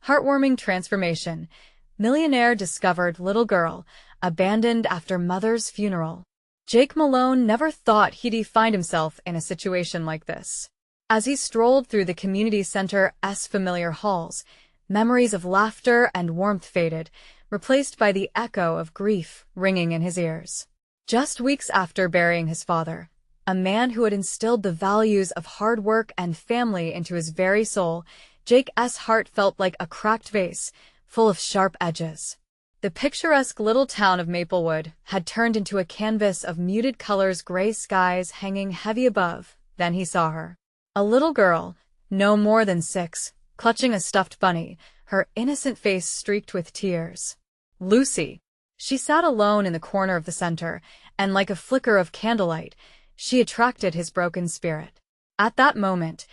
Heartwarming transformation. Millionaire discovered little girl, abandoned after mother's funeral. Jake Malone never thought he'd find himself in a situation like this. As he strolled through the community center's familiar halls, memories of laughter and warmth faded, replaced by the echo of grief ringing in his ears. Just weeks after burying his father, a man who had instilled the values of hard work and family into his very soul, Jake's heart felt like a cracked vase, full of sharp edges. The picturesque little town of Maplewood had turned into a canvas of muted colors, gray skies hanging heavy above. Then he saw her. A little girl, no more than 6, clutching a stuffed bunny, her innocent face streaked with tears. Lucy. She sat alone in the corner of the center, and like a flicker of candlelight, she attracted his broken spirit. At that moment,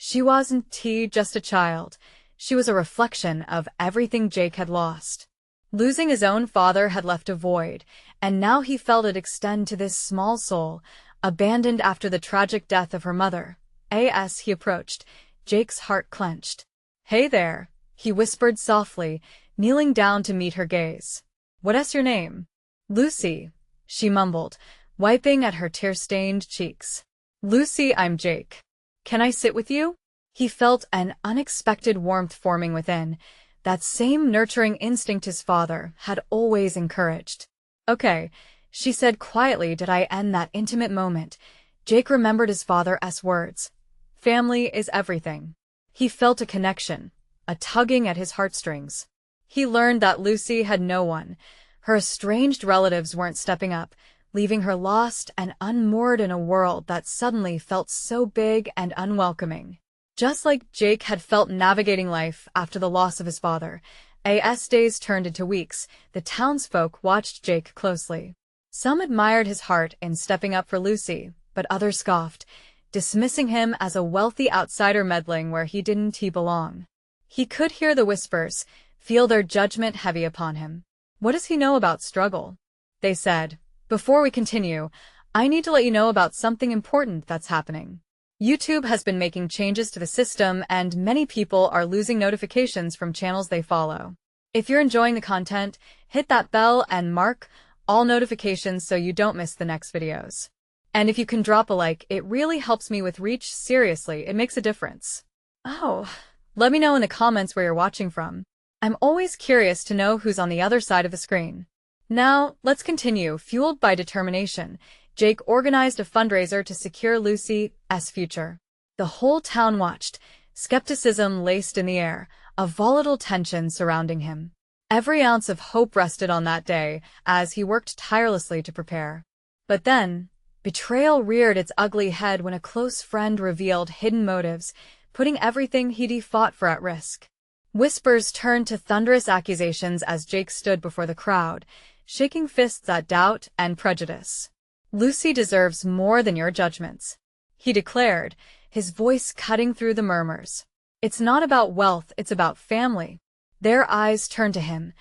she wasn't just a child. She was a reflection of everything Jake had lost. Losing his own father had left a void, and now he felt it extend to this small soul, abandoned after the tragic death of her mother. As he approached, Jake's heart clenched. "Hey there," he whispered softly, kneeling down to meet her gaze. "What's your name?" "Lucy," she mumbled, wiping at her tear-stained cheeks. "Lucy, I'm Jake. Can I sit with you?" He felt an unexpected warmth forming within, that same nurturing instinct his father had always encouraged. "Okay," she said quietly. Did I end that intimate moment? Jake remembered his father's words. Family is everything. He felt a connection, a tugging at his heartstrings. He learned that Lucy had no one. Her estranged relatives weren't stepping up, leaving her lost and unmoored in a world that suddenly felt so big and unwelcoming. Just like Jake had felt navigating life after the loss of his father, as days turned into weeks, the townsfolk watched Jake closely. Some admired his heart in stepping up for Lucy, but others scoffed, dismissing him as a wealthy outsider meddling where he didn't belong. He could hear the whispers, feel their judgment heavy upon him. "What does he know about struggle?" they said. "Before we continue, I need to let you know about something important that's happening. YouTube has been making changes to the system, and many people are losing notifications from channels they follow. If you're enjoying the content, hit that bell and mark all notifications so you don't miss the next videos. And if you can drop a like, it really helps me with reach. Seriously, it makes a difference." Oh, let me know in the comments where you're watching from. I'm always curious to know who's on the other side of the screen. Now, let's continue. Fueled by determination, Jake organized a fundraiser to secure Lucy's future. The whole town watched, skepticism laced in the air, a volatile tension surrounding him. Every ounce of hope rested on that day as he worked tirelessly to prepare. But then, betrayal reared its ugly head when a close friend revealed hidden motives, putting everything he'd fought for at risk. Whispers turned to thunderous accusations as Jake stood before the crowd, shaking fists at doubt and prejudice. "Lucy deserves more than your judgments," he declared, his voice cutting through the murmurs. "It's not about wealth, it's about family." Their eyes turned to him,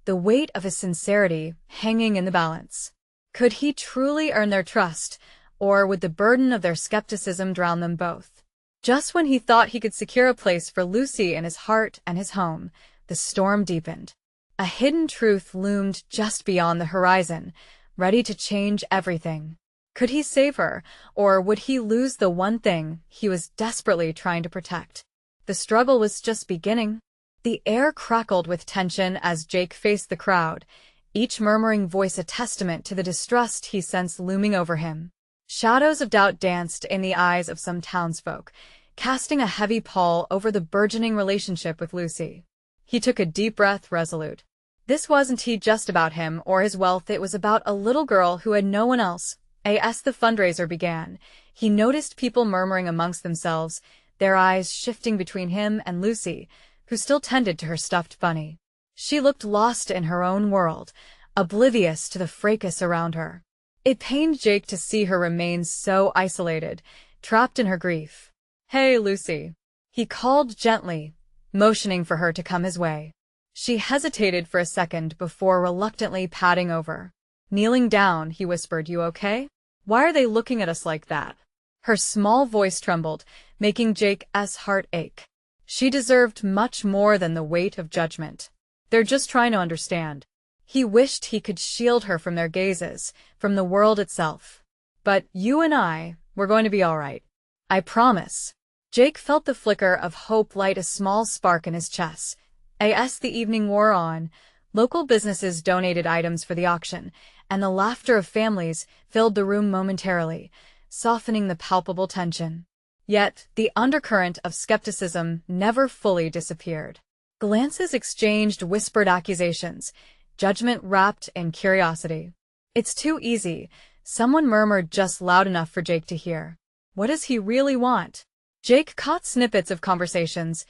the weight of his sincerity hanging in the balance. Could he truly earn their trust, or would the burden of their skepticism drown them both? Just when he thought he could secure a place for Lucy in his heart and his home, the storm deepened. A hidden truth loomed just beyond the horizon, ready to change everything. Could he save her, or would he lose the one thing he was desperately trying to protect? The struggle was just beginning. The air crackled with tension as Jake faced the crowd, each murmuring voice a testament to the distrust he sensed looming over him. Shadows of doubt danced in the eyes of some townsfolk, casting a heavy pall over the burgeoning relationship with Lucy. He took a deep breath, resolute. This wasn't just about him or his wealth, it was about a little girl who had no one else. As the fundraiser began, he noticed people murmuring amongst themselves, their eyes shifting between him and Lucy, who still tended to her stuffed bunny. She looked lost in her own world, oblivious to the fracas around her. It pained Jake to see her remain so isolated, trapped in her grief. "Hey, Lucy," he called gently, motioning for her to come his way. She hesitated for a second before reluctantly padding over. Kneeling down, he whispered, "You okay? Why are they looking at us like that?" Her small voice trembled, making Jake's heart ache. She deserved much more than the weight of judgment. They're just trying to understand. He wished he could shield her from their gazes, from the world itself. But you and we're going to be all right. I promise. Jake felt the flicker of hope light a small spark in his chest. As the evening wore on, local businesses donated items for the auction, and the laughter of families filled the room momentarily, softening the palpable tension. Yet, the undercurrent of skepticism never fully disappeared. Glances exchanged whispered accusations, judgment wrapped in curiosity. It's too easy, someone murmured just loud enough for Jake to hear. What does he really want? Jake caught snippets of conversations,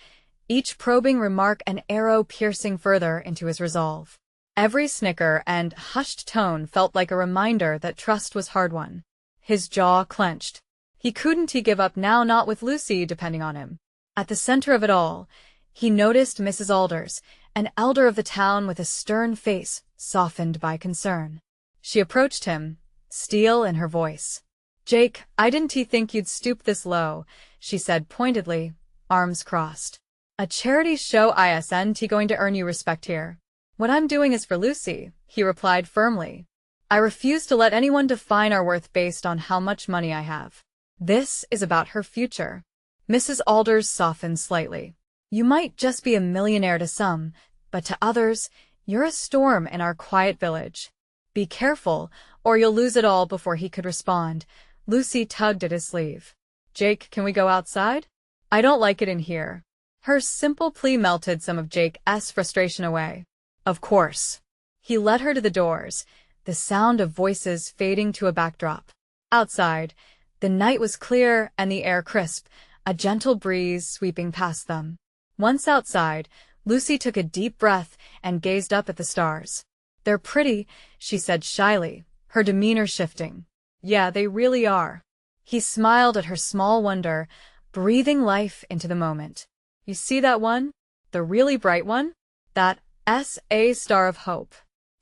each probing remark an arrow piercing further into his resolve. Every snicker and hushed tone felt like a reminder that trust was hard-won. His jaw clenched. He couldn't give up now, not with Lucy depending on him. At the center of it all, he noticed Mrs. Alders, an elder of the town with a stern face softened by concern. She approached him, steel in her voice. "Jake, I didn't think you'd stoop this low," she said pointedly, arms crossed. "A charity show isn't going to earn you respect here." "What I'm doing is for Lucy," he replied firmly. "I refuse to let anyone define our worth based on how much money I have. This is about her future." Mrs. Alders softened slightly. "You might just be a millionaire to some, but to others, you're a storm in our quiet village. Be careful, or you'll lose it all." Before he could respond, Lucy tugged at his sleeve. "Jake, can we go outside? I don't like it in here." Her simple plea melted some of Jake's frustration away. Of course. He led her to the doors, the sound of voices fading to a backdrop. Outside, the night was clear and the air crisp, a gentle breeze sweeping past them. Once outside, Lucy took a deep breath and gazed up at the stars. "They're pretty," she said shyly, her demeanor shifting. "Yeah, they really are." He smiled at her small wonder, breathing life into the moment. "You see that one? The really bright one? That's a star of hope.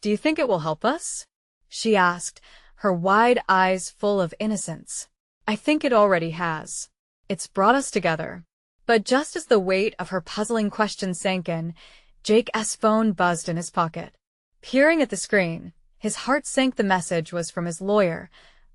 Do you think it will help us?" she asked, her wide eyes full of innocence. "I think it already has. It's brought us together." But just as the weight of her puzzling question sank in, Jake's phone buzzed in his pocket. Peering at the screen, his heart sank. The message was from his lawyer,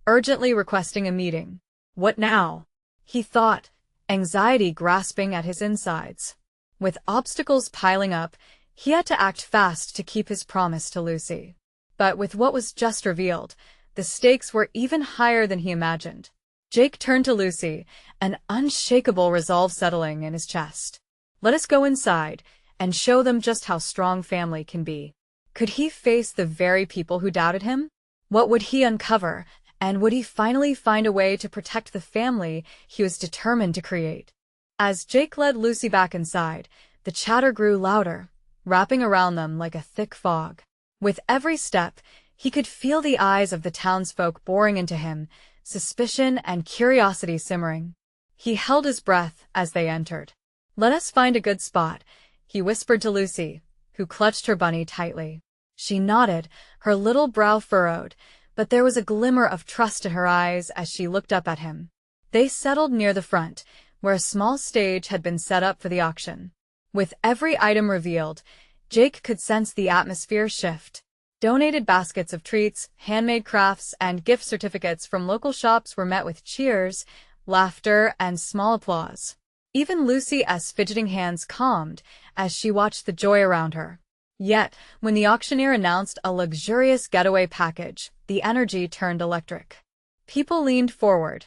urgently requesting a meeting. What now? He thought, anxiety grasping at his insides. With obstacles piling up, he had to act fast to keep his promise to Lucy. But with what was just revealed, the stakes were even higher than he imagined. Jake turned to Lucy, an unshakable resolve settling in his chest. "Let us go inside and show them just how strong family can be." Could he face the very people who doubted him? What would he uncover, and would he finally find a way to protect the family he was determined to create? As Jake led Lucy back inside, the chatter grew louder, wrapping around them like a thick fog. With every step, he could feel the eyes of the townsfolk boring into him, suspicion and curiosity simmering. He held his breath as they entered. "Let us find a good spot," he whispered to Lucy, who clutched her bunny tightly. She nodded, her little brow furrowed, but there was a glimmer of trust in her eyes as she looked up at him. They settled near the front, where a small stage had been set up for the auction. With every item revealed, Jake could sense the atmosphere shift. Donated baskets of treats, handmade crafts, and gift certificates from local shops were met with cheers, laughter, and small applause. Even Lucy's fidgeting hands calmed as she watched the joy around her. Yet, when the auctioneer announced a luxurious getaway package, the energy turned electric. People leaned forward,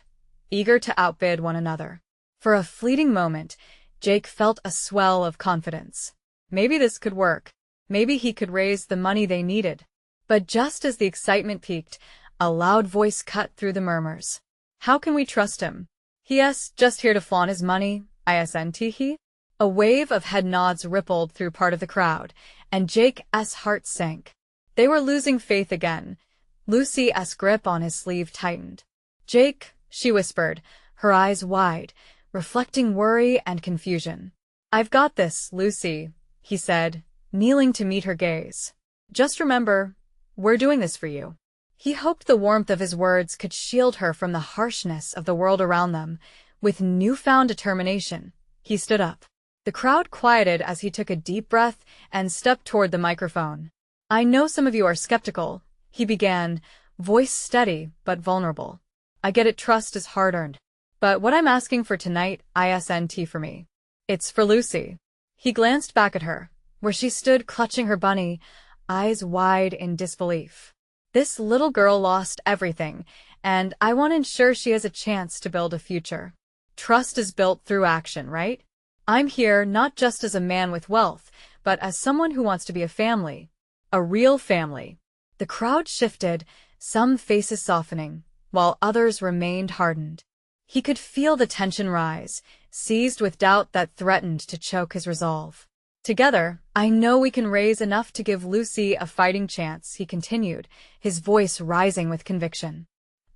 eager to outbid one another. For a fleeting moment, Jake felt a swell of confidence. Maybe this could work. Maybe he could raise the money they needed. But just as the excitement peaked, a loud voice cut through the murmurs. "How can we trust him? He's just here to flaunt his money, isn't he?" A wave of head nods rippled through part of the crowd, and Jake's heart sank. They were losing faith again. Lucy's grip on his sleeve tightened. "Jake," she whispered, her eyes wide, reflecting worry and confusion. "I've got this, Lucy," he said, kneeling to meet her gaze. "Just remember, we're doing this for you." He hoped the warmth of his words could shield her from the harshness of the world around them. With newfound determination, he stood up. The crowd quieted as he took a deep breath and stepped toward the microphone. "I know some of you are skeptical," he began, voice steady but vulnerable. "I get it, trust is hard-earned. But what I'm asking for tonight isn't for me. It's for Lucy." He glanced back at her, where she stood clutching her bunny, eyes wide in disbelief. "This little girl lost everything, and I want to ensure she has a chance to build a future. Trust is built through action, right? I'm here not just as a man with wealth, but as someone who wants to be a family. A real family." The crowd shifted, some faces softening, while others remained hardened. He could feel the tension rise, seized with doubt that threatened to choke his resolve. "Together, I know we can raise enough to give Lucy a fighting chance," he continued, his voice rising with conviction.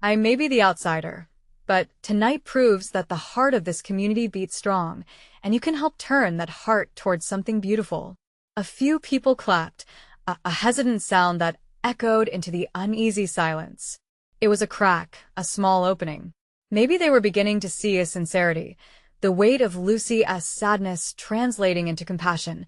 "I may be the outsider, but tonight proves that the heart of this community beats strong, and you can help turn that heart towards something beautiful." A few people clapped, a hesitant sound that echoed into the uneasy silence. It was a crack, a small opening. Maybe they were beginning to see his sincerity, the weight of Lucy's sadness translating into compassion.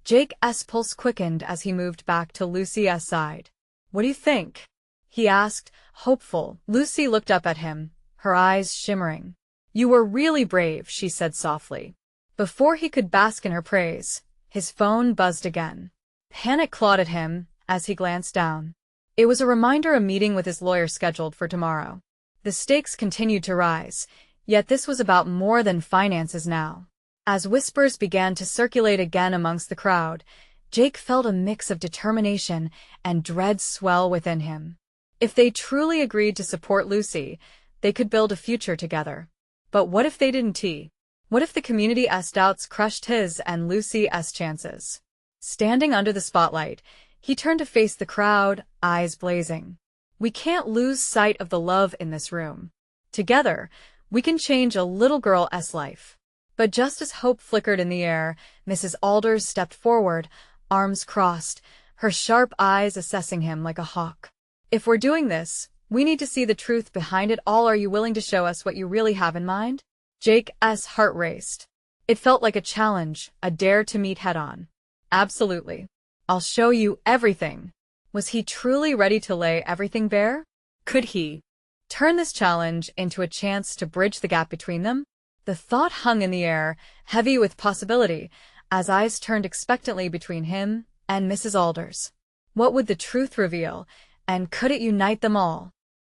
Jake's pulse quickened as he moved back to Lucy's side. "What do you think?" he asked, hopeful. Lucy looked up at him, her eyes shimmering. "You were really brave," she said softly. Before he could bask in her praise, his phone buzzed again. Panic clawed at him as he glanced down. It was a reminder a meeting with his lawyer scheduled for tomorrow. The stakes continued to rise, yet this was about more than finances now. As whispers began to circulate again amongst the crowd, Jake felt a mix of determination and dread swell within him. If they truly agreed to support Lucy, they could build a future together. But what if they didn't? What if the community's doubts crushed his and Lucy's chances? Standing under the spotlight, he turned to face the crowd, eyes blazing. "We can't lose sight of the love in this room. Together, we can change a little girl's life." But just as hope flickered in the air, Mrs. Alders stepped forward, arms crossed, her sharp eyes assessing him like a hawk. "If we're doing this, we need to see the truth behind it all. Are you willing to show us what you really have in mind?" Jake's heart raced. It felt like a challenge, a dare to meet head-on. "Absolutely. I'll show you everything." Was he truly ready to lay everything bare? Could he turn this challenge into a chance to bridge the gap between them? The thought hung in the air, heavy with possibility, as eyes turned expectantly between him and Mrs. Alders. What would the truth reveal, and could it unite them all?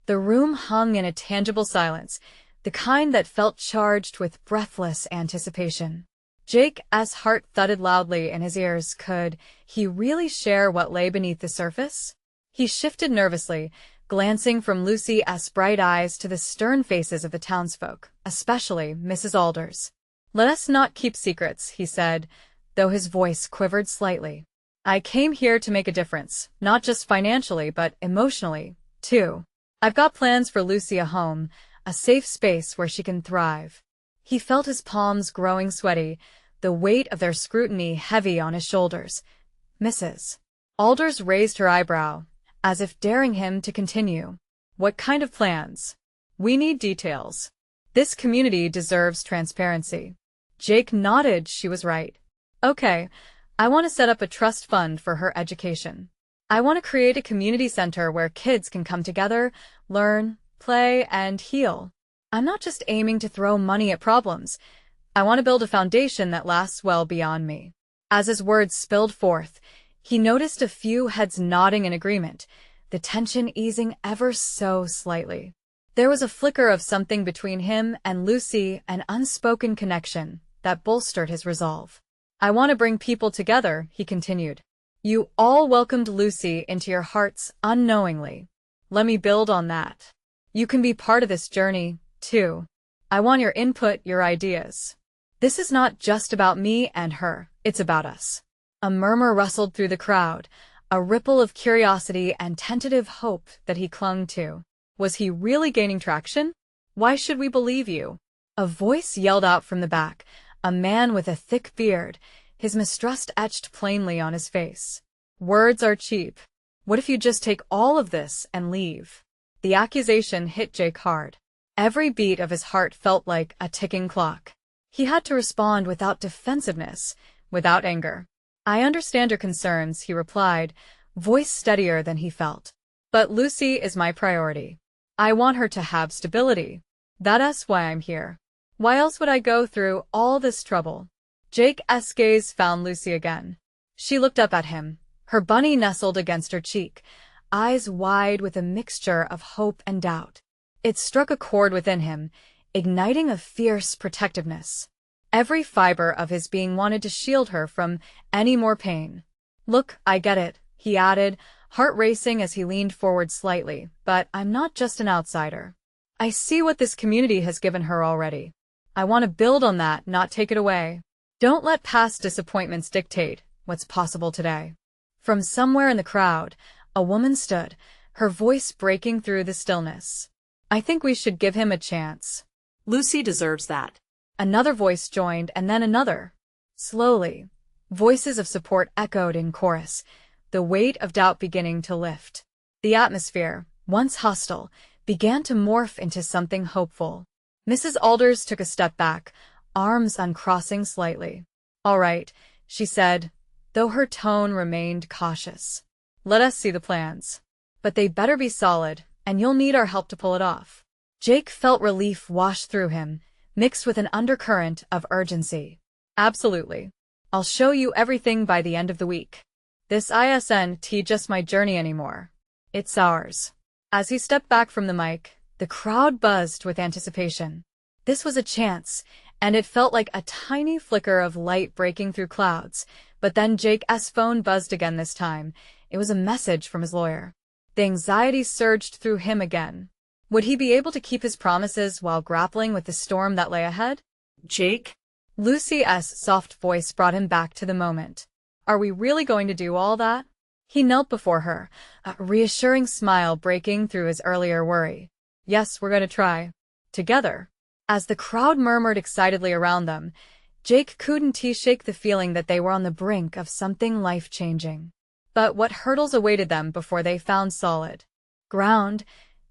The room hung in a tangible silence, the kind that felt charged with breathless anticipation. Jake's heart thudded loudly in his ears. Could he really share what lay beneath the surface? He shifted nervously, glancing from Lucy's bright eyes to the stern faces of the townsfolk, especially Mrs. Alders. "Let us not keep secrets," he said, though his voice quivered slightly. "I came here to make a difference, not just financially but emotionally, too. I've got plans for Lucy, a home, a safe space where she can thrive." He felt his palms growing sweaty, the weight of their scrutiny heavy on his shoulders. Mrs. Alders raised her eyebrow, as if daring him to continue. "What kind of plans?" "We need details. This community deserves transparency." Jake nodded. She was right. "Okay, I want to set up a trust fund for her education. I want to create a community center where kids can come together, learn, play, and heal. I'm not just aiming to throw money at problems. I want to build a foundation that lasts well beyond me." As his words spilled forth, he noticed a few heads nodding in agreement, the tension easing ever so slightly. There was a flicker of something between him and Lucy, an unspoken connection that bolstered his resolve. "I want to bring people together," he continued. "You all welcomed Lucy into your hearts unknowingly. Let me build on that. You can be part of this journey, too. I want your input, your ideas. This is not just about me and her, it's about us." A murmur rustled through the crowd, a ripple of curiosity and tentative hope that he clung to. Was he really gaining traction? "Why should we believe you?" A voice yelled out from the back, a man with a thick beard, his mistrust etched plainly on his face. "Words are cheap. What if you just take all of this and leave?" The accusation hit Jake hard. Every beat of his heart felt like a ticking clock. He had to respond without defensiveness, without anger. "I understand your concerns," he replied, voice steadier than he felt. "But Lucy is my priority. I want her to have stability. That's why I'm here. Why else would I go through all this trouble?" Jake's gaze found Lucy again. She looked up at him, her bunny nestled against her cheek, eyes wide with a mixture of hope and doubt. It struck a chord within him, igniting a fierce protectiveness. Every fiber of his being wanted to shield her from any more pain. "Look, I get it," he added, heart racing as he leaned forward slightly, "but I'm not just an outsider. I see what this community has given her already. I want to build on that, not take it away. Don't let past disappointments dictate what's possible today." From somewhere in the crowd, a woman stood, her voice breaking through the stillness. "I think we should give him a chance. Lucy deserves that." Another voice joined, and then another. Slowly, voices of support echoed in chorus, the weight of doubt beginning to lift. The atmosphere, once hostile, began to morph into something hopeful. Mrs. Alders took a step back, arms uncrossing slightly. "All right," she said, though her tone remained cautious. "Let us see the plans. But they better be solid, and you'll need our help to pull it off." Jake felt relief wash through him, mixed with an undercurrent of urgency. "Absolutely. I'll show you everything by the end of the week. This isn't just my journey anymore. It's ours." As he stepped back from the mic, the crowd buzzed with anticipation. This was a chance, and it felt like a tiny flicker of light breaking through clouds. But then Jake's phone buzzed again this time. It was a message from his lawyer. The anxiety surged through him again. Would he be able to keep his promises while grappling with the storm that lay ahead? "Jake?" Lucy's soft voice brought him back to the moment. "Are we really going to do all that?" He knelt before her, a reassuring smile breaking through his earlier worry. "Yes, we're going to try. Together." As the crowd murmured excitedly around them, Jake couldn't shake the feeling that they were on the brink of something life-changing. But what hurdles awaited them before they found solid ground?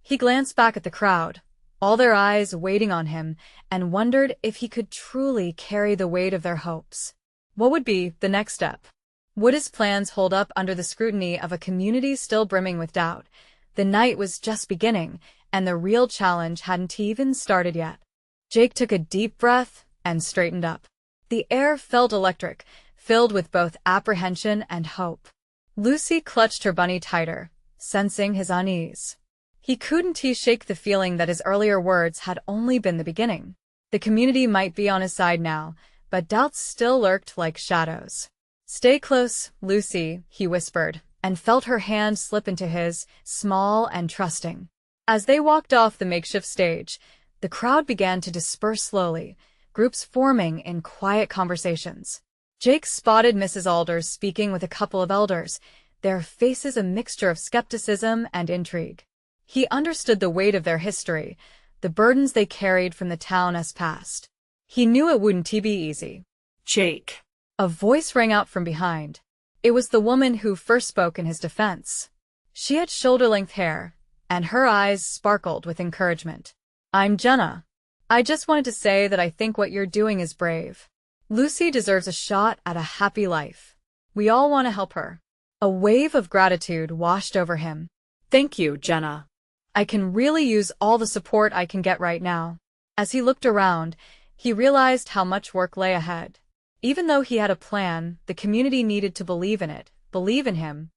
He glanced back at the crowd, all their eyes waiting on him, and wondered if he could truly carry the weight of their hopes. What would be the next step? Would his plans hold up under the scrutiny of a community still brimming with doubt? The night was just beginning, and the real challenge hadn't even started yet. Jake took a deep breath and straightened up. The air felt electric, filled with both apprehension and hope. Lucy clutched her bunny tighter, sensing his unease. He couldn't shake the feeling that his earlier words had only been the beginning. The community might be on his side now, but doubts still lurked like shadows. "Stay close, Lucy," he whispered, and felt her hand slip into his, small and trusting. As they walked off the makeshift stage, the crowd began to disperse slowly, groups forming in quiet conversations. Jake spotted Mrs. Alders speaking with a couple of elders, their faces a mixture of skepticism and intrigue. He understood the weight of their history, the burdens they carried from the town's past. He knew it wouldn't be easy. "Jake." A voice rang out from behind. It was the woman who first spoke in his defense. She had shoulder-length hair, and her eyes sparkled with encouragement. "I'm Jenna. I just wanted to say that I think what you're doing is brave. Lucy deserves a shot at a happy life. We all want to help her." A wave of gratitude washed over him. "Thank you, Jenna. I can really use all the support I can get right now." As he looked around, he realized how much work lay ahead. Even though he had a plan, the community needed to believe in it, believe in him.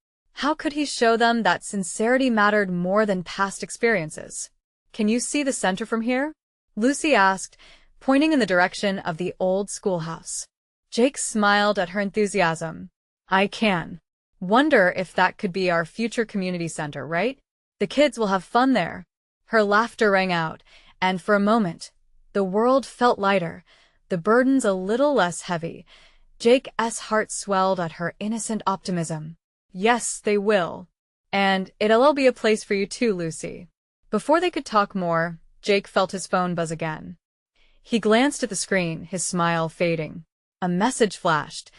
How could he show them that sincerity mattered more than past experiences? "Can you see the center from here?" Lucy asked, pointing in the direction of the old schoolhouse. Jake smiled at her enthusiasm. "I can. Wonder if that could be our future community center, right? The kids will have fun there." Her laughter rang out, and for a moment, the world felt lighter, the burdens a little less heavy. Jake's heart swelled at her innocent optimism. "Yes, they will. And it'll be a place for you too, Lucy." Before they could talk more, Jake felt his phone buzz again. He glanced at the screen, his smile fading. A message flashed.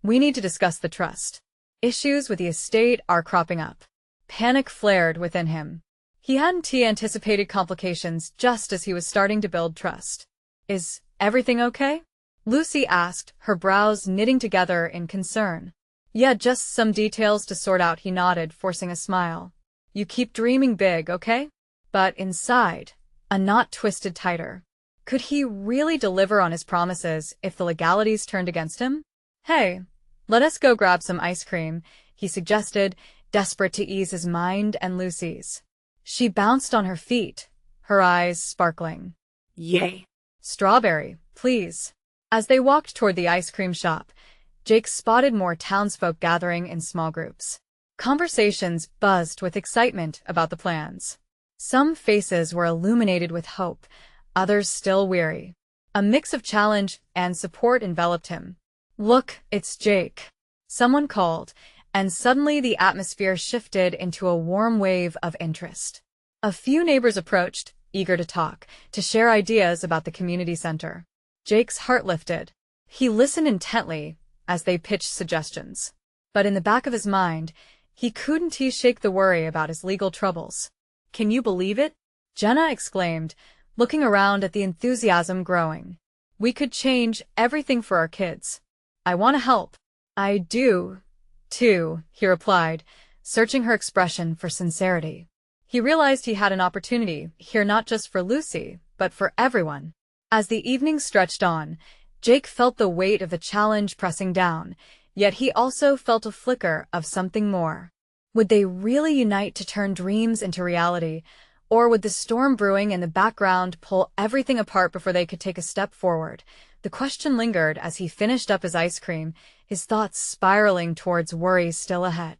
"We need to discuss the trust. Issues with the estate are cropping up." Panic flared within him. He hadn't anticipated complications just as he was starting to build trust. "Is everything okay?" Lucy asked, her brows knitting together in concern. Yeah, just some details to sort out, he nodded, forcing a smile. You keep dreaming big, okay? But inside, a knot twisted tighter. Could he really deliver on his promises if the legalities turned against him? Hey, let us go grab some ice cream, he suggested, desperate to ease his mind and Lucy's. She bounced on her feet, her eyes sparkling. Yay. Strawberry, please. As they walked toward the ice cream shop, Jake spotted more townsfolk gathering in small groups. Conversations buzzed with excitement about the plans. Some faces were illuminated with hope, others still weary. A mix of challenge and support enveloped him. Look, it's Jake. Someone called, and suddenly the atmosphere shifted into a warm wave of interest. A few neighbors approached, eager to talk, to share ideas about the community center. Jake's heart lifted. He listened intently as they pitched suggestions. But in the back of his mind, he couldn't shake the worry about his legal troubles. Can you believe it? Jenna exclaimed, looking around at the enthusiasm growing. We could change everything for our kids. I want to help. I do, too, he replied, searching her expression for sincerity. He realized he had an opportunity here not just for Lucy, but for everyone. As the evening stretched on, Jake felt the weight of the challenge pressing down, yet he also felt a flicker of something more. Would they really unite to turn dreams into reality, or would the storm brewing in the background pull everything apart before they could take a step forward? The question lingered as he finished up his ice cream, his thoughts spiraling towards worries still ahead.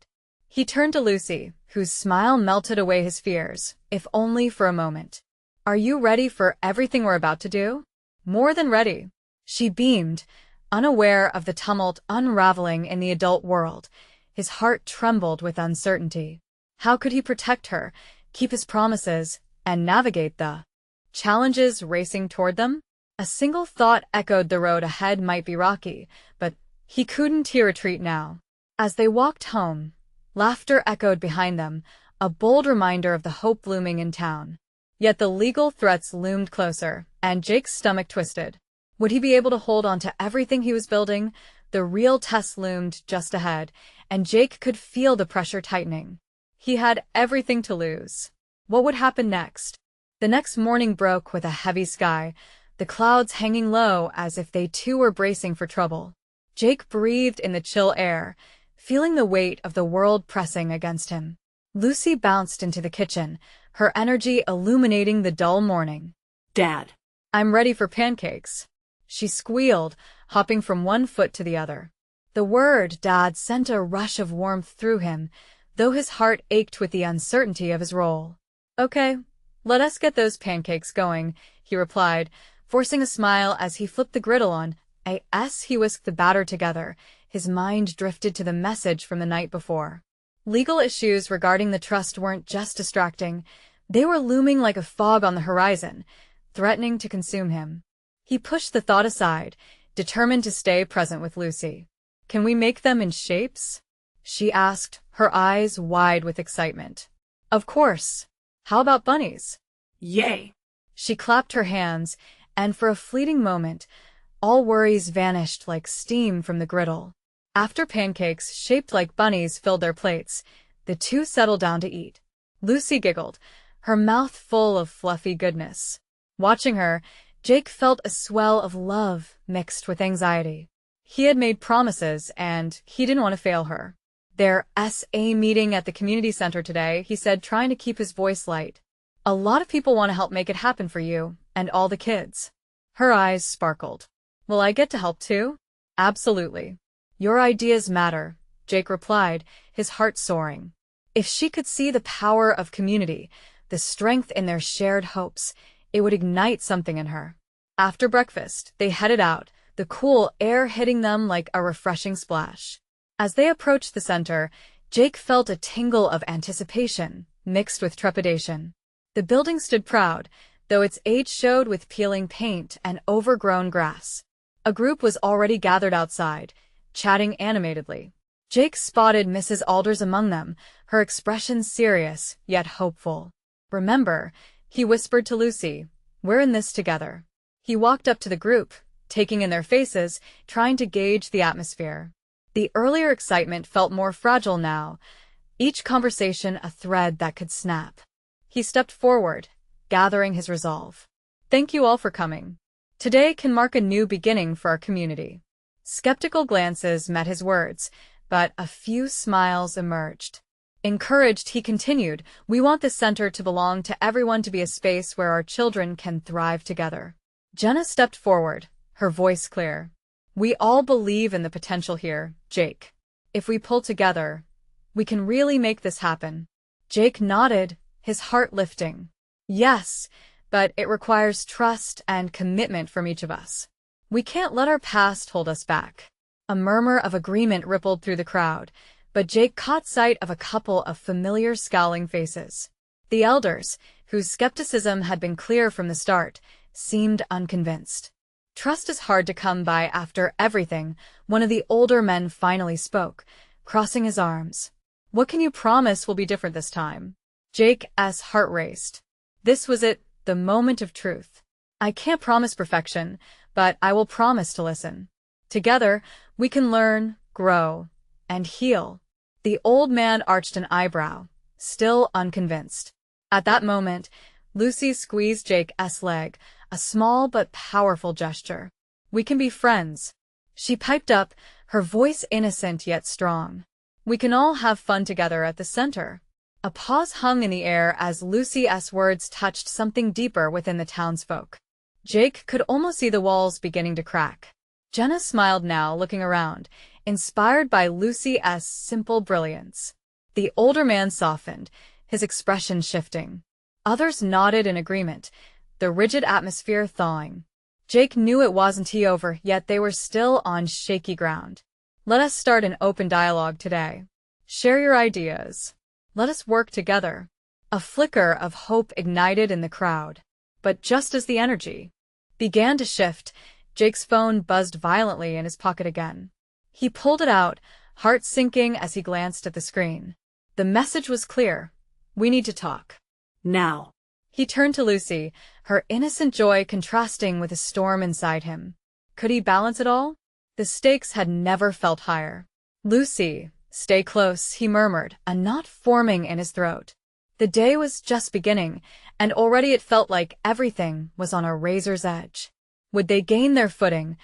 He turned to Lucy, whose smile melted away his fears, if only for a moment. Are you ready for everything we're about to do? More than ready. She beamed, unaware of the tumult unraveling in the adult world. His heart trembled with uncertainty. How could he protect her, keep his promises, and navigate the challenges racing toward them? A single thought echoed: the road ahead might be rocky, but he couldn't retreat now. As they walked home, laughter echoed behind them, a bold reminder of the hope blooming in town. Yet the legal threats loomed closer, and Jake's stomach twisted. Would he be able to hold on to everything he was building? The real test loomed just ahead, and Jake could feel the pressure tightening. He had everything to lose. What would happen next? The next morning broke with a heavy sky, the clouds hanging low as if they too were bracing for trouble. Jake breathed in the chill air, feeling the weight of the world pressing against him. Lucy bounced into the kitchen, her energy illuminating the dull morning. Dad. I'm ready for pancakes. She squealed, hopping from one foot to the other. The word Dad sent a rush of warmth through him, though his heart ached with the uncertainty of his role. Okay, let us get those pancakes going, he replied, forcing a smile as he flipped the griddle on. He whisked the batter together, his mind drifted to the message from the night before. Legal issues regarding the trust weren't just distracting, they were looming like a fog on the horizon, threatening to consume him. He pushed the thought aside, determined to stay present with Lucy. Can we make them in shapes? She asked, her eyes wide with excitement. Of course. How about bunnies? Yay. She clapped her hands, and for a fleeting moment, all worries vanished like steam from the griddle. After pancakes shaped like bunnies filled their plates, the two settled down to eat. Lucy giggled, her mouth full of fluffy goodness. Watching her, Jake felt a swell of love mixed with anxiety. He had made promises, and he didn't want to fail her. Their SA meeting at the community center today, he said, trying to keep his voice light. A lot of people want to help make it happen for you, and all the kids. Her eyes sparkled. Will I get to help too? Absolutely. Your ideas matter, Jake replied, his heart soaring. If she could see the power of community, the strength in their shared hopes, it would ignite something in her. After breakfast, they headed out, the cool air hitting them like a refreshing splash. As they approached the center, Jake felt a tingle of anticipation, mixed with trepidation. The building stood proud, though its age showed with peeling paint and overgrown grass. A group was already gathered outside, chatting animatedly. Jake spotted Mrs. Alders among them, her expression serious, yet hopeful. Remember, he whispered to Lucy, we're in this together. He walked up to the group, taking in their faces, trying to gauge the atmosphere. The earlier excitement felt more fragile now, each conversation a thread that could snap. He stepped forward, gathering his resolve. Thank you all for coming. Today can mark a new beginning for our community. Skeptical glances met his words, but a few smiles emerged. Encouraged, he continued, we want this center to belong to everyone, to be a space where our children can thrive together. Jenna stepped forward, her voice clear. We all believe in the potential here, Jake. If we pull together, we can really make this happen. Jake nodded, his heart lifting. Yes, but it requires trust and commitment from each of us. We can't let our past hold us back. A murmur of agreement rippled through the crowd, but Jake caught sight of a couple of familiar scowling faces. The elders, whose skepticism had been clear from the start, seemed unconvinced. Trust is hard to come by after everything, one of the older men finally spoke, crossing his arms. What can you promise will be different this time? Jake's heart raced. This was it, the moment of truth. I can't promise perfection, but I will promise to listen. Together, we can learn, grow, and heal. The old man arched an eyebrow, still unconvinced. At that moment, Lucy squeezed Jake's leg, a small but powerful gesture. We can be friends. She piped up, her voice innocent yet strong. We can all have fun together at the center. A pause hung in the air as Lucy's words touched something deeper within the townsfolk. Jake could almost see the walls beginning to crack. Jenna smiled now, looking around, inspired by Lucy's simple brilliance. The older man softened, his expression shifting. Others nodded in agreement, the rigid atmosphere thawing. Jake knew it wasn't over, yet they were still on shaky ground. Let us start an open dialogue today. Share your ideas. Let us work together. A flicker of hope ignited in the crowd. But just as the energy began to shift, Jake's phone buzzed violently in his pocket again. He pulled it out, heart sinking as he glanced at the screen. The message was clear. We need to talk. Now. He turned to Lucy, her innocent joy contrasting with a storm inside him. Could he balance it all? The stakes had never felt higher. Lucy, stay close, he murmured, a knot forming in his throat. The day was just beginning, and already it felt like everything was on a razor's edge. Would they gain their footing,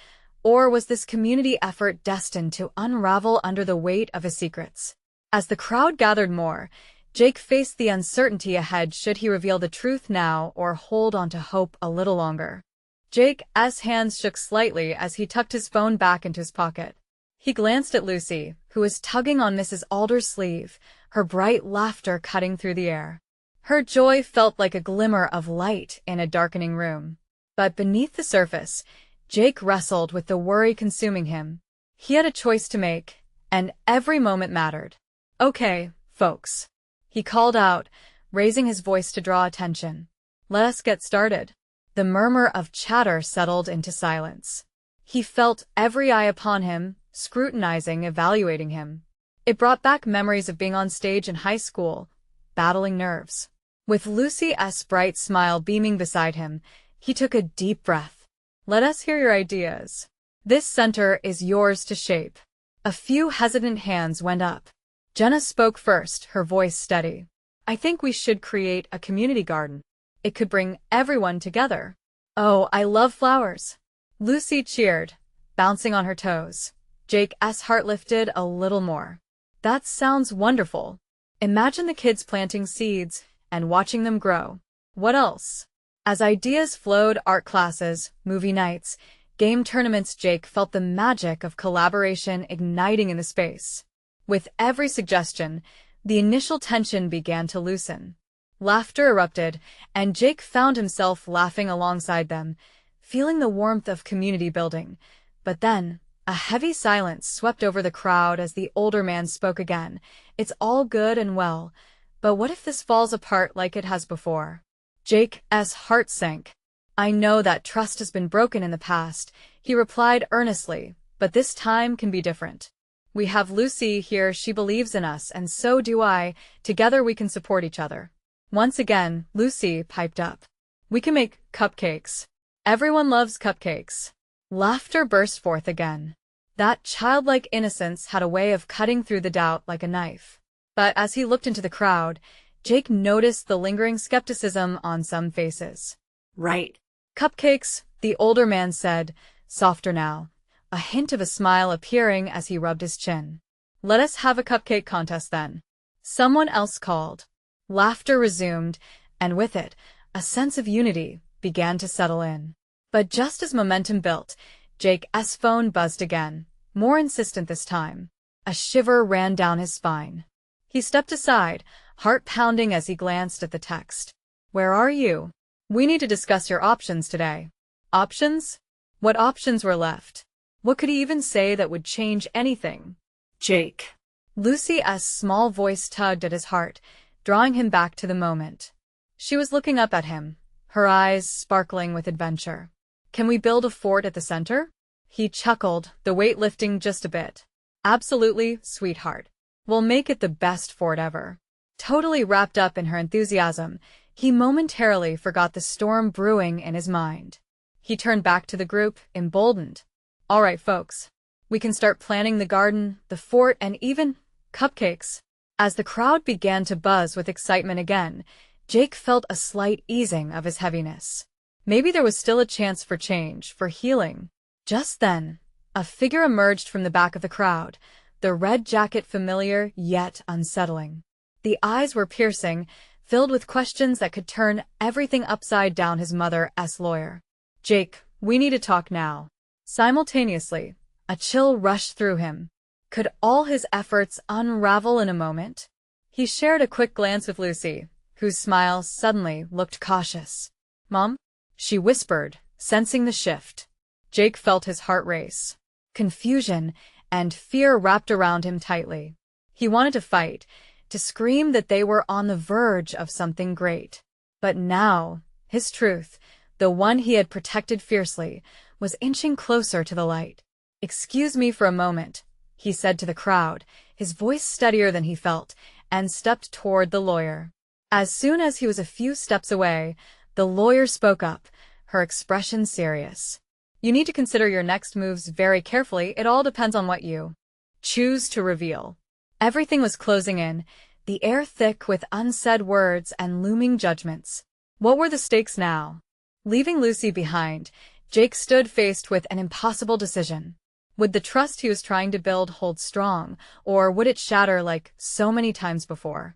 or was this community effort destined to unravel under the weight of his secrets? As the crowd gathered more, Jake faced the uncertainty ahead. Should he reveal the truth now or hold on to hope a little longer? Jake's hands shook slightly as he tucked his phone back into his pocket. He glanced at Lucy, who was tugging on Mrs. Alder's sleeve, her bright laughter cutting through the air. Her joy felt like a glimmer of light in a darkening room. But beneath the surface, Jake wrestled with the worry consuming him. He had a choice to make, and every moment mattered. Okay, folks. He called out, raising his voice to draw attention. Let us get started. The murmur of chatter settled into silence. He felt every eye upon him, scrutinizing, evaluating him. It brought back memories of being on stage in high school, battling nerves. With Lucy's bright smile beaming beside him, he took a deep breath. Let us hear your ideas. This center is yours to shape. A few hesitant hands went up. Jenna spoke first, her voice steady. I think we should create a community garden. It could bring everyone together. Oh, I love flowers. Lucy cheered, bouncing on her toes. Jake's heart lifted a little more. That sounds wonderful. Imagine the kids planting seeds and watching them grow. What else? As ideas flowed, art classes, movie nights, game tournaments, Jake felt the magic of collaboration igniting in the space. With every suggestion, the initial tension began to loosen. Laughter erupted, and Jake found himself laughing alongside them, feeling the warmth of community building. But then, a heavy silence swept over the crowd as the older man spoke again. It's all good and well, but what if this falls apart like it has before? Jake's heart sank. I know that trust has been broken in the past, he replied earnestly, but this time can be different. We have Lucy here, she believes in us, and so do I. Together we can support each other. Once again, Lucy piped up. We can make cupcakes. Everyone loves cupcakes. Laughter burst forth again. That childlike innocence had a way of cutting through the doubt like a knife. But as he looked into the crowd, Jake noticed the lingering skepticism on some faces. Right. Cupcakes, the older man said, softer now, a hint of a smile appearing as he rubbed his chin. Let us have a cupcake contest then. Someone else called. Laughter resumed, and with it, a sense of unity began to settle in. But just as momentum built, Jake's phone buzzed again, more insistent this time. A shiver ran down his spine. He stepped aside, heart pounding as he glanced at the text. Where are you? We need to discuss your options today. Options? What options were left? What could he even say that would change anything? Jake. Lucy's small voice tugged at his heart, drawing him back to the moment. She was looking up at him, her eyes sparkling with adventure. Can we build a fort at the center? He chuckled, the weight lifting just a bit. Absolutely, sweetheart. We'll make it the best fort ever. Totally wrapped up in her enthusiasm, he momentarily forgot the storm brewing in his mind. He turned back to the group, emboldened. All right, folks. We can start planning the garden, the fort, and even cupcakes. As the crowd began to buzz with excitement again, Jake felt a slight easing of his heaviness. Maybe there was still a chance for change, for healing. Just then, a figure emerged from the back of the crowd, the red jacket familiar yet unsettling. The eyes were piercing, filled with questions that could turn everything upside down. His mother's lawyer. Jake, we need to talk now. Simultaneously, a chill rushed through him. Could all his efforts unravel in a moment? He shared a quick glance with Lucy, whose smile suddenly looked cautious. Mom? She whispered, sensing the shift. Jake felt his heart race. Confusion and fear wrapped around him tightly. He wanted to fight, to scream that they were on the verge of something great. But now, his truth, the one he had protected fiercely, was inching closer to the light. Excuse me for a moment, he said to the crowd, his voice steadier than he felt, and stepped toward the lawyer. As soon as he was a few steps away, the lawyer spoke up, her expression serious. You need to consider your next moves very carefully. It all depends on what you choose to reveal. Everything was closing in, the air thick with unsaid words and looming judgments. What were the stakes now? Leaving Lucy behind, Jake stood faced with an impossible decision. Would the trust he was trying to build hold strong, or would it shatter like so many times before?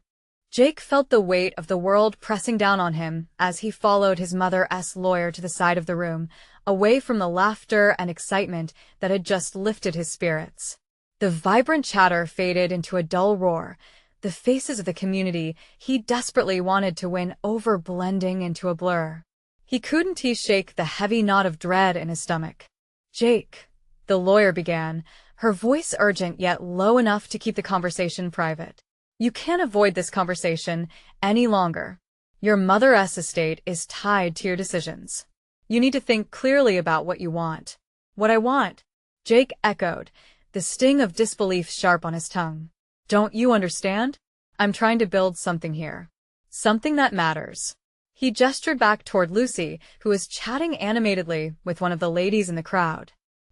Jake felt the weight of the world pressing down on him as he followed his mother's lawyer to the side of the room, away from the laughter and excitement that had just lifted his spirits. The vibrant chatter faded into a dull roar, the faces of the community he desperately wanted to win over blending into a blur. He couldn't shake the heavy knot of dread in his stomach. Jake, the lawyer began, her voice urgent yet low enough to keep the conversation private. You can't avoid this conversation any longer. Your mother's estate is tied to your decisions. You need to think clearly about what you want. What I want? Jake echoed, the sting of disbelief sharp on his tongue. Don't you understand? I'm trying to build something here. Something that matters. He gestured back toward Lucy, who was chatting animatedly with one of the ladies in the crowd.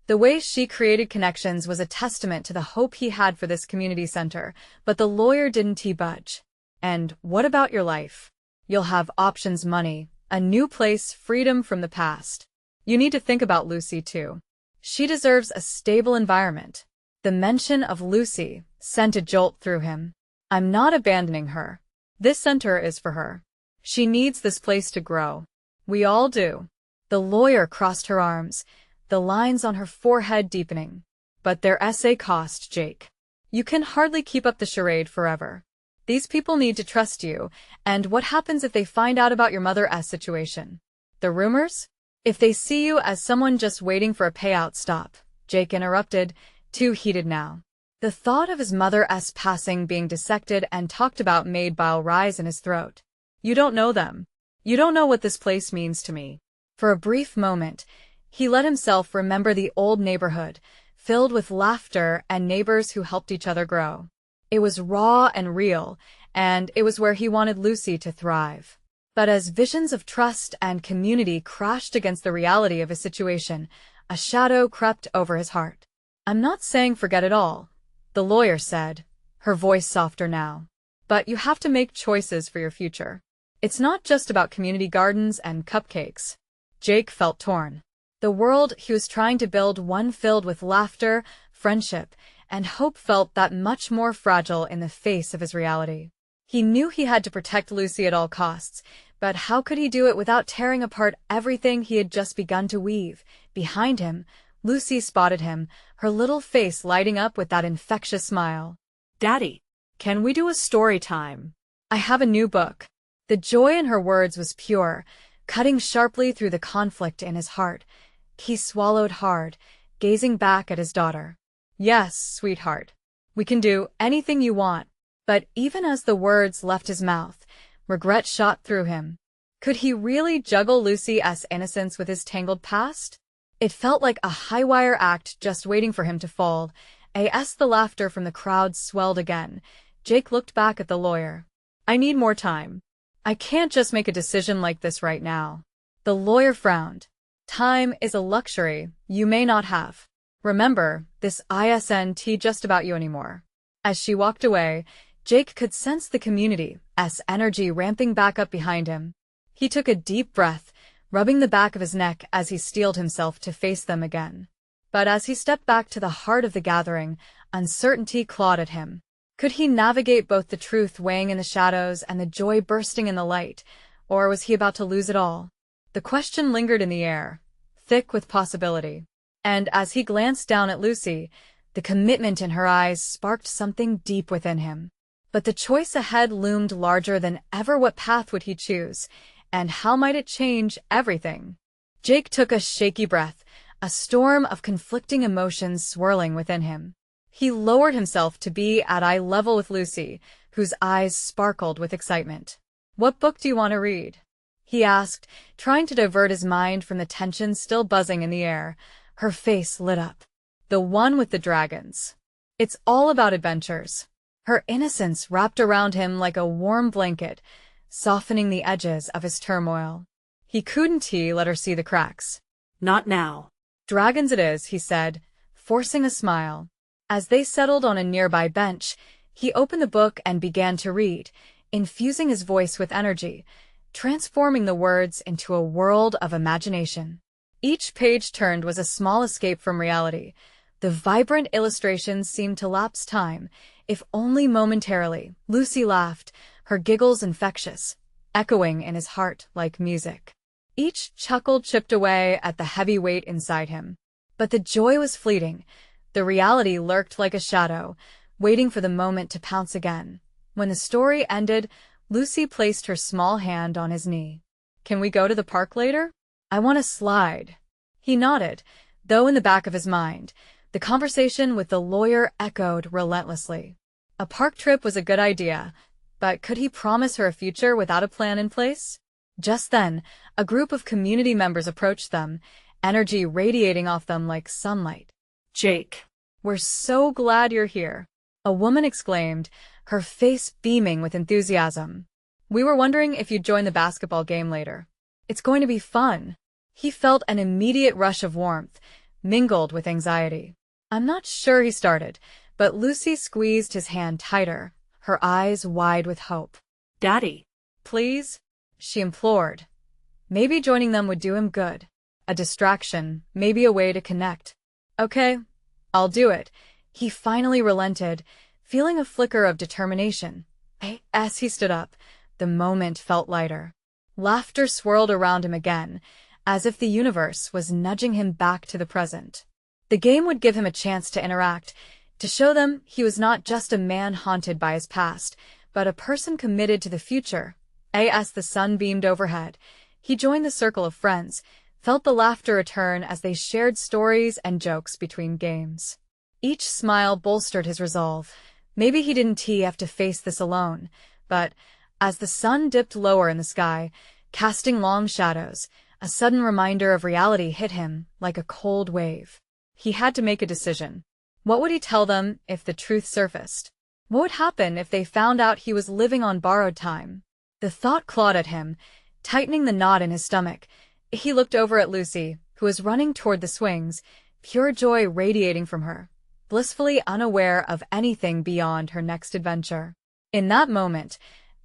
The way she created connections was a testament to the hope he had for this community center, but the lawyer didn't budge. And what about your life? You'll have options, money, a new place, freedom from the past. You need to think about Lucy too. She deserves a stable environment. The mention of Lucy sent a jolt through him. I'm not abandoning her. This center is for her. She needs this place to grow. We all do. The lawyer crossed her arms, the lines on her forehead deepening. But their essay cost, Jake. You can hardly keep up the charade forever. These people need to trust you, and what happens if they find out about your mother's situation? The rumors? If they see you as someone just waiting for a payout, stop, Jake interrupted, too heated now. The thought of his mother's passing being dissected and talked about made bile rise in his throat. You don't know them. You don't know what this place means to me. For a brief moment, he let himself remember the old neighborhood, filled with laughter and neighbors who helped each other grow. It was raw and real, and it was where he wanted Lucy to thrive. But as visions of trust and community crashed against the reality of his situation, A shadow crept over his heart. "I'm not saying forget it all," the lawyer said, her voice softer now. "But you have to make choices for your future. It's not just about community gardens and cupcakes." Jake felt torn. The world he was trying to build, one filled with laughter, friendship, and hope, felt that much more fragile in the face of his reality. He knew he had to protect Lucy at all costs, but how could he do it without tearing apart everything he had just begun to weave? Behind him, Lucy spotted him, her little face lighting up with that infectious smile. "Daddy, can we do a story time?" "I have a new book." The joy in her words was pure, cutting sharply through the conflict in his heart. He swallowed hard, gazing back at his daughter. "Yes, sweetheart. We can do anything you want." But even as the words left his mouth, regret shot through him. Could he really juggle Lucy's innocence with his tangled past? It felt like a high-wire act just waiting for him to fall. As the laughter from the crowd swelled again, Jake looked back at the lawyer. "I need more time. I can't just make a decision like this right now." The lawyer frowned. "Time is a luxury you may not have. Remember, this isn't just about you anymore." As she walked away, Jake could sense the community's energy ramping back up behind him. He took a deep breath, rubbing the back of his neck as he steeled himself to face them again. But as he stepped back to the heart of the gathering, uncertainty clawed at him. Could he navigate both the truth weighing in the shadows and the joy bursting in the light, or was he about to lose it all? The question lingered in the air, thick with possibility. And as he glanced down at Lucy, the commitment in her eyes sparked something deep within him. But the choice ahead loomed larger than ever. What path would he choose, and how might it change everything? Jake took a shaky breath, a storm of conflicting emotions swirling within him. He lowered himself to be at eye level with Lucy, whose eyes sparkled with excitement. "What book do you want to read?" he asked, trying to divert his mind from the tension still buzzing in the air. Her face lit up. "The one with the dragons. It's all about adventures." Her innocence wrapped around him like a warm blanket, softening the edges of his turmoil. He couldn't let her see the cracks. "Not now." "Dragons it is," he said, forcing a smile. As they settled on a nearby bench, he opened the book and began to read, infusing his voice with energy, transforming the words into a world of imagination. Each page turned was a small escape from reality. The vibrant illustrations seemed to lapse time, if only momentarily. Lucy laughed, her giggles infectious, echoing in his heart like music. Each chuckle chipped away at the heavy weight inside him. But the joy was fleeting. The reality lurked like a shadow, waiting for the moment to pounce again. When the story ended, Lucy placed her small hand on his knee. "Can we go to the park later? I want to slide." He nodded, though in the back of his mind, the conversation with the lawyer echoed relentlessly. A park trip was a good idea, but could he promise her a future without a plan in place? Just then, a group of community members approached them, energy radiating off them like sunlight. "Jake, "We're so glad you're here," a woman exclaimed, her face beaming with enthusiasm. "We were wondering if you'd join the basketball game later. It's going to be fun." He felt an immediate rush of warmth, mingled with anxiety. "I'm not sure," he started, but Lucy squeezed his hand tighter, her eyes wide with hope. "Daddy." "Please?" she implored. Maybe joining them would do him good. A distraction, maybe a way to connect. "Okay, I'll do it." He finally relented, feeling a flicker of determination. As he stood up, the moment felt lighter. Laughter swirled around him again, as if the universe was nudging him back to the present. The game would give him a chance to interact, to show them he was not just a man haunted by his past, but a person committed to the future. As the sun beamed overhead, he joined the circle of friends, felt the laughter return as they shared stories and jokes between games. Each smile bolstered his resolve. Maybe he didn't have to face this alone, but as the sun dipped lower in the sky, casting long shadows, a sudden reminder of reality hit him like a cold wave. He had to make a decision. What would he tell them if the truth surfaced? What would happen if they found out he was living on borrowed time? The thought clawed at him, tightening the knot in his stomach. He looked over at Lucy, who was running toward the swings, pure joy radiating from her, blissfully unaware of anything beyond her next adventure. In that moment,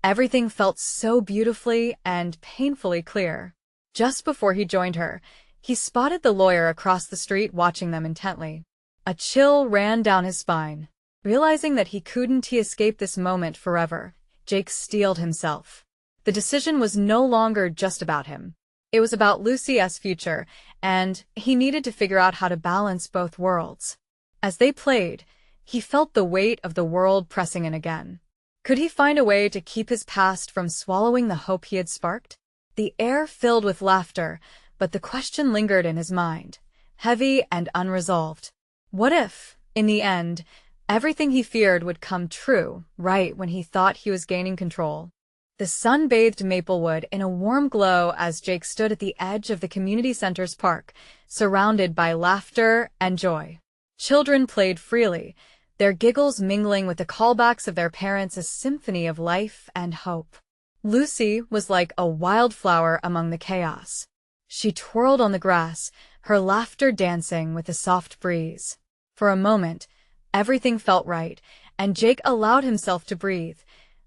everything felt so beautifully and painfully clear. Just before he joined her, he spotted the lawyer across the street watching them intently. A chill ran down his spine. Realizing that he couldn't escape this moment forever, Jake steeled himself. The decision was no longer just about him. It was about Lucy's future, and he needed to figure out how to balance both worlds. As they played, he felt the weight of the world pressing in again. Could he find a way to keep his past from swallowing the hope he had sparked? The air filled with laughter, but the question lingered in his mind, heavy and unresolved. What if, in the end, everything he feared would come true right when he thought he was gaining control? The sun bathed Maplewood in a warm glow as Jake stood at the edge of the community center's park, surrounded by laughter and joy. Children played freely, their giggles mingling with the callbacks of their parents, a symphony of life and hope. Lucy was like a wildflower among the chaos. She twirled on the grass, her laughter dancing with the soft breeze. For a moment, everything felt right, and Jake allowed himself to breathe,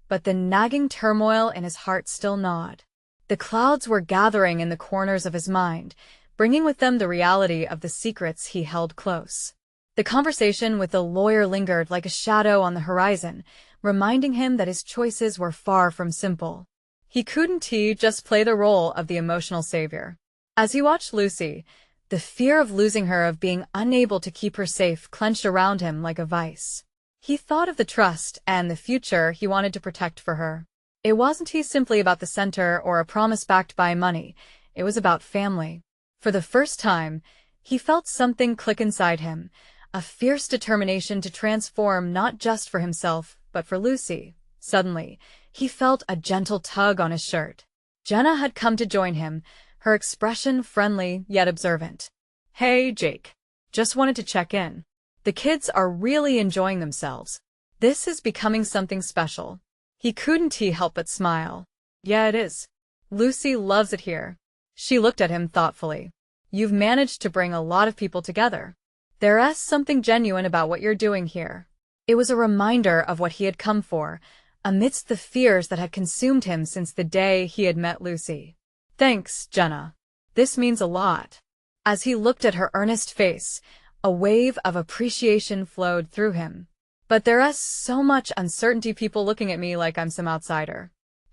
but the nagging turmoil in his heart still gnawed. The clouds were gathering in the corners of his mind, bringing with them the reality of the secrets he held close. The conversation with the lawyer lingered like a shadow on the horizon, reminding him that his choices were far from simple. He couldn't just play the role of the emotional savior. As he watched Lucy, the fear of losing her, of being unable to keep her safe, clenched around him like a vice. He thought of the trust and the future he wanted to protect for her. It wasn't simply about the center or a promise backed by money. It was about family. For the first time, he felt something click inside him, a fierce determination to transform not just for himself, but for Lucy. Suddenly, he felt a gentle tug on his shirt. Jenna had come to join him, her expression friendly yet observant. "Hey, Jake. Just wanted to check in. The kids are really enjoying themselves. This is becoming something special." He couldn't help but smile. "Yeah, it is. Lucy loves it here." She looked at him thoughtfully. "You've managed to bring a lot of people together. There's something genuine about what you're doing here." It was a reminder of what he had come for, amidst the fears that had consumed him since the day he had met Lucy. "Thanks, Jenna. This means a lot." As he looked at her earnest face, a wave of appreciation flowed through him. "But there's so much uncertainty, people looking at me like I'm some outsider.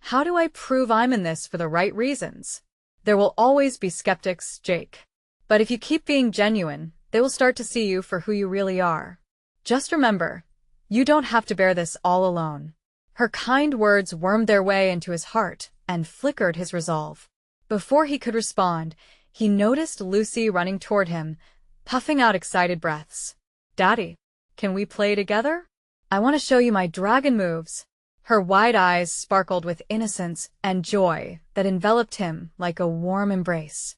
How do I prove I'm in this for the right reasons?" "There will always be skeptics, Jake. But if you keep being genuine, they will start to see you for who you really are. Just remember, you don't have to bear this all alone." Her kind words wormed their way into his heart and flickered his resolve. Before he could respond, he noticed Lucy running toward him, puffing out excited breaths. "Daddy, can we play together? I want to show you my dragon moves." Her wide eyes sparkled with innocence and joy that enveloped him like a warm embrace.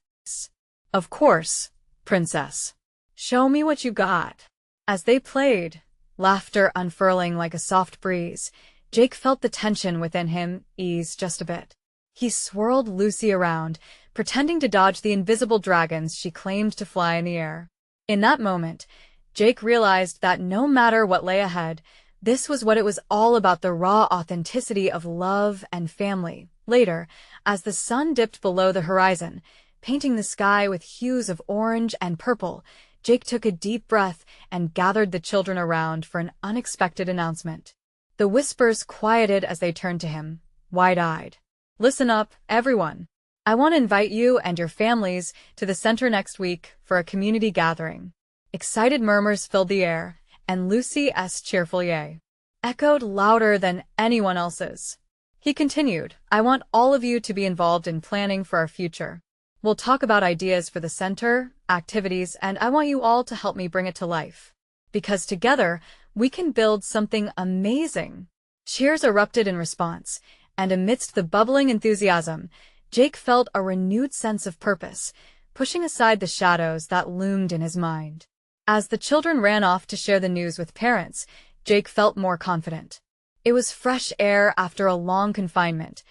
"Of course, princess. Show me what you got." As they played, laughter unfurling like a soft breeze, Jake felt the tension within him ease just a bit. He swirled Lucy around, pretending to dodge the invisible dragons she claimed to fly in the air. In that moment, Jake realized that no matter what lay ahead, this was what it was all about, the raw authenticity of love and family. Later, as the sun dipped below the horizon, painting the sky with hues of orange and purple, Jake took a deep breath and gathered the children around for an unexpected announcement. The whispers quieted as they turned to him, wide-eyed. "Listen up, everyone. I want to invite you and your families to the center next week for a community gathering." Excited murmurs filled the air, and Lucy's cheerful yay echoed louder than anyone else's. He continued, "I want all of you to be involved in planning for our future. We'll talk about ideas for the center, activities, and I want you all to help me bring it to life. Because together, we can build something amazing." Cheers erupted in response, and amidst the bubbling enthusiasm, Jake felt a renewed sense of purpose, pushing aside the shadows that loomed in his mind. As the children ran off to share the news with parents, Jake felt more confident. It was fresh air after a long confinement,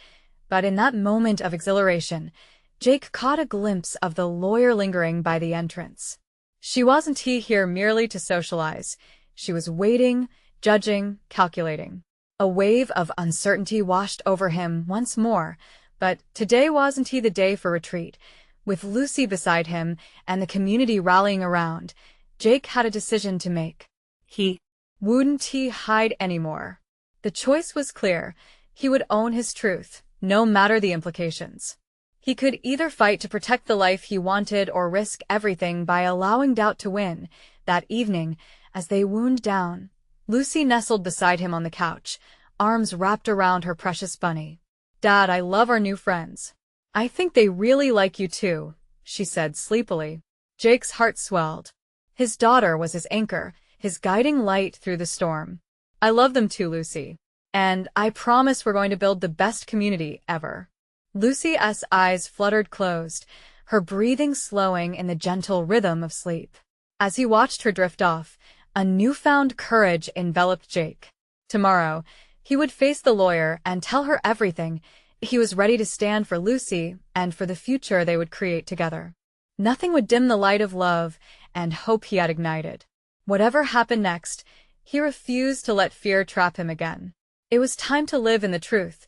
but in that moment of exhilaration, Jake caught a glimpse of the lawyer lingering by the entrance. She wasn't here merely to socialize. She was waiting, judging, calculating. A wave of uncertainty washed over him once more, but today wasn't the day for retreat. With Lucy beside him and the community rallying around, Jake had a decision to make. He wouldn't hide anymore. The choice was clear. He would own his truth, no matter the implications. He could either fight to protect the life he wanted or risk everything by allowing doubt to win. That evening, as they wound down, Lucy nestled beside him on the couch, arms wrapped around her precious bunny. "Dad, I love our new friends. I think they really like you too," she said sleepily. Jake's heart swelled. His daughter was his anchor, his guiding light through the storm. "I love them too, Lucy. And I promise we're going to build the best community ever." Lucy's eyes fluttered closed, her breathing slowing in the gentle rhythm of sleep. As he watched her drift off, a newfound courage enveloped Jake. Tomorrow, he would face the lawyer and tell her everything. He was ready to stand for Lucy and for the future they would create together. Nothing would dim the light of love and hope he had ignited. Whatever happened next, he refused to let fear trap him again. It was time to live in the truth,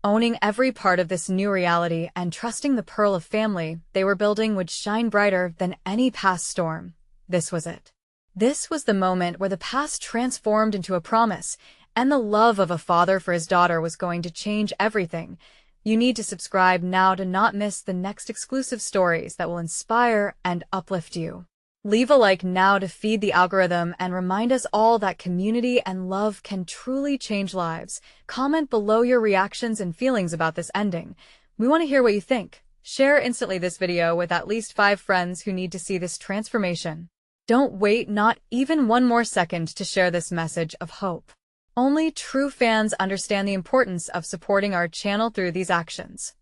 owning every part of this new reality and trusting the pearl of family they were building would shine brighter than any past storm. This was it. This was the moment where the past transformed into a promise, and the love of a father for his daughter was going to change everything. You need to subscribe now to not miss the next exclusive stories that will inspire and uplift you. Leave a like now to feed the algorithm and remind us all that community and love can truly change lives. Comment below your reactions and feelings about this ending. We want to hear what you think. Share instantly this video with at least 5 friends who need to see this transformation. Don't wait not even one more second to share this message of hope. Only true fans understand the importance of supporting our channel through these actions.